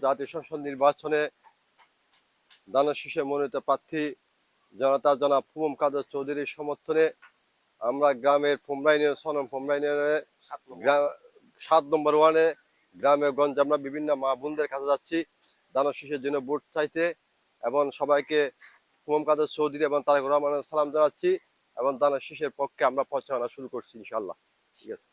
জাতীয় সংসদ নির্বাচনে দানের শীষে মনোনীত প্রার্থী জনতা জনাব ফুমম কাদের চৌধুরীর সমর্থনে আমরা গ্রামের সনম ফুমরাইনের 7 নম্বর ওয়ার্ডে গ্রামে গঞ্জে আমরা বিভিন্ন মা বোনদের কাছে যাচ্ছি দানের শীষের জন্য ভোট চাইতে এবং সবাইকে ফুমম কাদের চৌধুরী এবং তারেক রহমানের সালাম জানাচ্ছি এবং দানের শীষের পক্ষে আমরা প্রচারণা শুরু করছি ইনশাআল্লাহ। ঠিক আছে।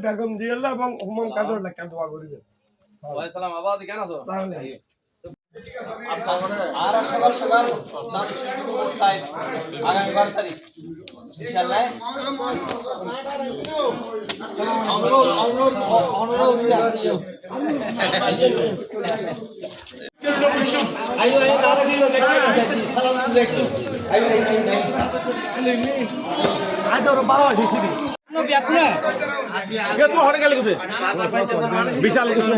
বেগম দিয়াল্লাহ এবং হুমাম কাদের লেখা দোয়া করিবেন। কেন আছো? আর সকাল সকাল আগামী 12 তারিখ ইনশাআল্লাহ বিশাল কিছু